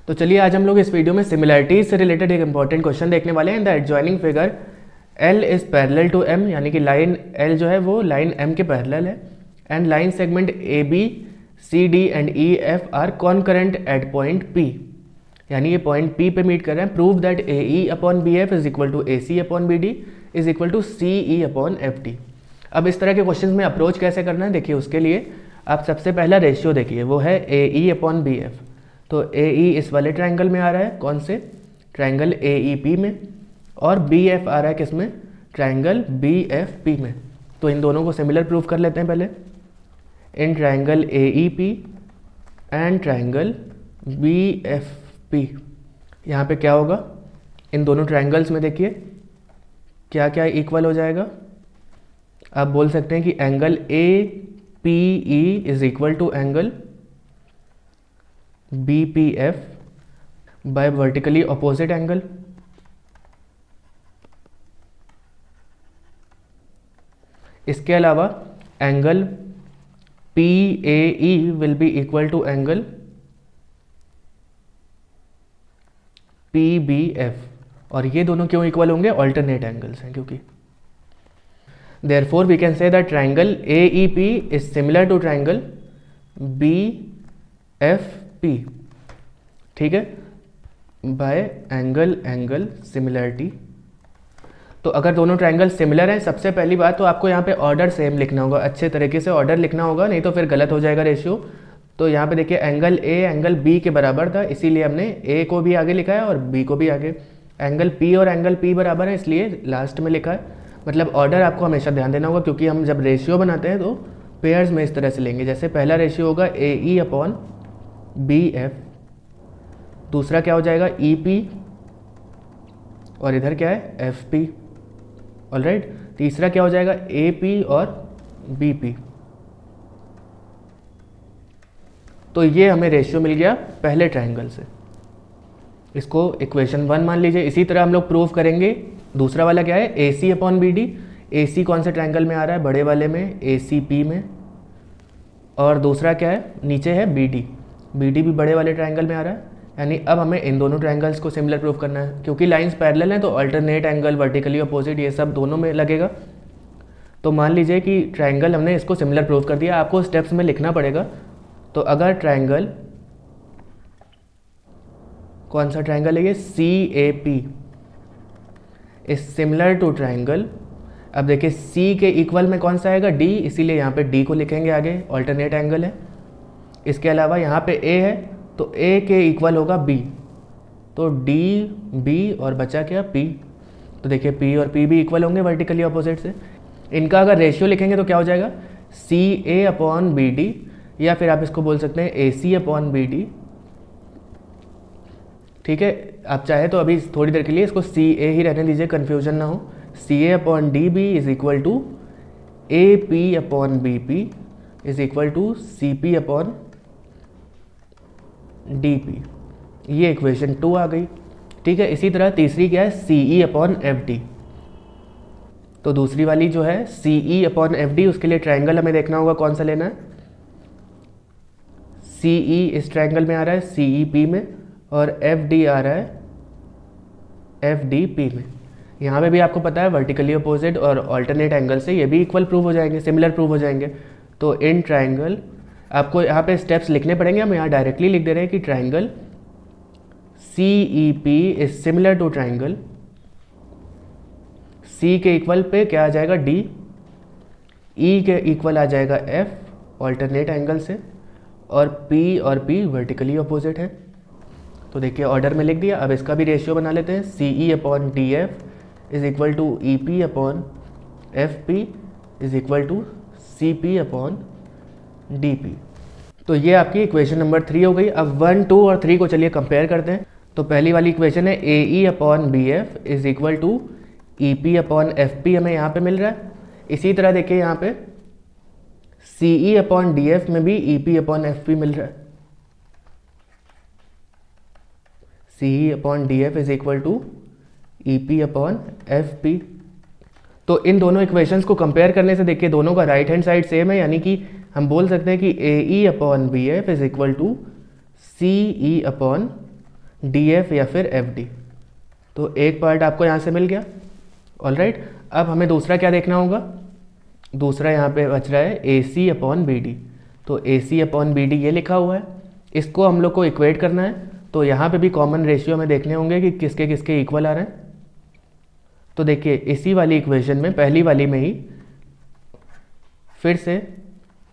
तो चलिए आज हम लोग इस वीडियो में सिमिलैरिटीज से रिलेटेड एक इंपॉर्टेंट क्वेश्चन देखने वाले हैं। The adjoining figure L is parallel to M, यानी कि लाइन L जो है वो लाइन M के पैरेलल है, and line segment AB CD and EF are concurrent at point P, यानी ये पॉइंट P पे मीट कर रहे हैं। Prove that AE upon BF is equal to AC upon BD is equal to CE upon FD। अब इस तरह के क्वेश्चन में अप्रोच कैसे करना है, देखिए उसके लिए आप सबसे पहला रेशियो देखिए, वो है AE अपॉन BF। तो AE इस वाले ट्रायंगल में आ रहा है, कौन से ट्रायंगल AEP में, और BF आ रहा है किसमें, ट्रायंगल BFP में। तो इन दोनों को सिमिलर प्रूफ कर लेते हैं पहले। In triangle AEP and triangle BFP, यहाँ पे क्या होगा, इन दोनों ट्रायंगल्स में देखिए क्या क्या इक्वल हो जाएगा। आप बोल सकते हैं कि angle APE is equal to angle BPF by vertically opposite angle. इसके अलावा angle PAE will be equal to angle PBF, और ये दोनों क्यों इक्वल होंगे, ऑल्टरनेट एंगल्स हैं क्योंकि। Therefore we can say that triangle AEP is similar to triangle BFP, ठीक है, बाय एंगल सिमिलरिटी। तो अगर दोनों ट्रायंगल सिमिलर हैं, सबसे पहली बात तो आपको यहाँ पे ऑर्डर सेम लिखना होगा, अच्छे तरीके से ऑर्डर लिखना होगा, नहीं तो फिर गलत हो जाएगा रेशियो। तो यहाँ पे देखिए एंगल A एंगल B के बराबर था, इसीलिए हमने A को भी आगे लिखा है और B को भी आगे। एंगल P और एंगल P बराबर है, इसलिए लास्ट में लिखा है। मतलब ऑर्डर आपको हमेशा ध्यान देना होगा, क्योंकि हम जब रेशियो बनाते हैं तो पेयर्स में इस तरह से लेंगे। जैसे पहला रेशियो होगा AE अपॉन BF, दूसरा क्या हो जाएगा EP, और इधर क्या है FP, ऑलराइट। तीसरा क्या हो जाएगा AP और BP। तो ये हमें रेशियो मिल गया पहले ट्रायंगल से, इसको इक्वेशन 1 मान लीजिए। इसी तरह हम लोग प्रूव करेंगे दूसरा वाला, क्या है AC अपॉन BD। AC कौन से ट्रायंगल में आ रहा है, बड़े वाले में, ACP में, और दूसरा क्या है नीचे है BD भी बड़े वाले ट्रायंगल में आ रहा है। यानी अब हमें इन दोनों ट्रायंगल्स को सिमिलर प्रूफ करना है, क्योंकि लाइंस पैरेलल हैं तो अल्टरनेट एंगल, वर्टिकली अपोजिट, ये सब दोनों में लगेगा। तो मान लीजिए कि ट्रायंगल हमने इसको सिमिलर प्रूफ कर दिया, आपको स्टेप्स में लिखना पड़ेगा। तो अगर ट्रायंगल, कौन सा ट्रायंगल है ये, CAP is similar to triangle, अब देखिए C के इक्वल में कौन सा आएगा, D, इसीलिए यहाँ पे D को लिखेंगे आगे, ऑल्टरनेट एंगल है। इसके अलावा यहाँ पे A है तो A के इक्वल होगा B, तो D B और बचा क्या P। तो देखिए P और P भी इक्वल होंगे वर्टिकली अपोजिट से। इनका अगर रेशियो लिखेंगे तो क्या हो जाएगा, CA अपॉन BD, या फिर आप इसको बोल सकते हैं AC अपॉन BD, ठीक है। आप चाहे तो अभी थोड़ी देर के लिए इसको CA ही रहने दीजिए, कन्फ्यूजन ना हो। CA upon DB is equal to AP upon BP is equal to CP upon DP, ये इक्वेशन 2 आ गई, ठीक है। इसी तरह तीसरी क्या है, CE अपॉन FD। तो दूसरी वाली जो है CE अपॉन FD, उसके लिए ट्रायंगल हमें देखना होगा कौन सा लेना है। CE इस ट्रायंगल में आ रहा है CEP में, और FD आ रहा है FDP में। यहाँ पे भी आपको पता है वर्टिकली अपोजिट और ऑल्टरनेट एंगल से ये भी इक्वल प्रूव हो जाएंगे, सिमिलर प्रूव हो जाएंगे। तो इन ट्रायंगल, आपको यहाँ पे स्टेप्स लिखने पड़ेंगे, हम यहाँ डायरेक्टली लिख दे रहे हैं कि triangle CEP is similar to triangle, C के इक्वल पे क्या आ जाएगा D, E के इक्वल आ जाएगा F ऑल्टरनेट एंगल से, और P वर्टिकली अपोजिट है। तो देखिए ऑर्डर में लिख दिया। अब इसका भी रेशियो बना लेते हैं, CE upon DF is equal to EP upon FP is equal to CP upon DP। तो ये आपकी इक्वेशन नंबर 3 हो गई। अब 1, 2 और 3 को चलिए कंपेयर करते हैं। तो पहली वाली इक्वेशन है AE upon BF is equal to EP upon FP, हमें यहाँ पे मिल रहा है। इसी तरह देखिए यहाँ पे CE अपॉन DF में भी EP अपॉन FP मिल रहा है। CE upon DF is equal to EP upon FP। तो इन दोनों इक्वेशंस को कंपेयर करने से देखिए दोनों का राइट हैंड साइड सेम है, यानी कि हम बोल सकते हैं कि AE upon BF is equal to CE upon D F या फिर एफ डी। तो एक पार्ट आपको यहाँ से मिल गया। ऑलराइट, अब हमें दूसरा क्या देखना होगा? दूसरा यहाँ पे बच रहा है ए सी अपॉन बी डी। तो A C upon B D ये लिखा हुआ है, इसको हम लोग को इक्वेट करना है। तो यहाँ पे भी कॉमन रेशियो हमें देखने होंगे कि किसके किसके इक्वल आ रहे हैं। तो देखिए इसी वाली इक्वेशन में, पहली वाली में ही फिर से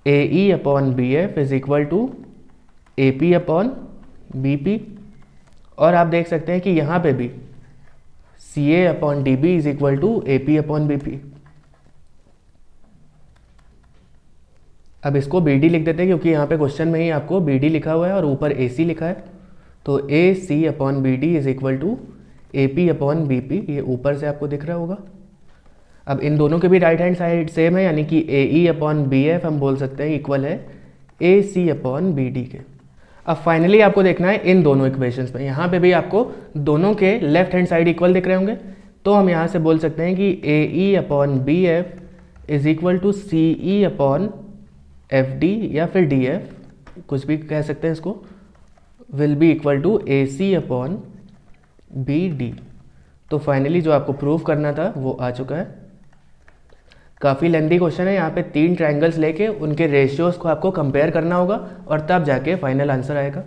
A E upon B F is equal to A P upon B P, और आप देख सकते हैं कि यहाँ पे भी C A upon D B is equal to A P upon B P. अब इसको बी डी लिख देते हैं क्योंकि यहाँ पे क्वेश्चन में ही आपको बी डी लिखा हुआ है और ऊपर ए सी लिखा है। तो A C upon B D is equal to A P upon B P, ये ऊपर से आपको दिख रहा होगा। अब इन दोनों के भी राइट हैंड साइड सेम है, यानी कि A E upon B F हम बोल सकते हैं इक्वल है ए सी अपॉन बी डी के। अब फाइनली आपको देखना है इन दोनों इक्वेशंस में, यहाँ पे भी आपको दोनों के लेफ्ट हैंड साइड इक्वल दिख रहे होंगे। तो हम यहाँ से बोल सकते हैं कि A E upon B F is equal to C E upon F D या फिर डी एफ, कुछ भी कह सकते हैं इसको, will be equal to A C upon B D. तो फाइनली जो आपको प्रूव करना था वो आ चुका है। काफ़ी लेंथी क्वेश्चन है, यहाँ पे 3 ट्रायंगल्स लेके उनके रेशियोज़ को आपको कंपेयर करना होगा और तब जाके फाइनल आंसर आएगा।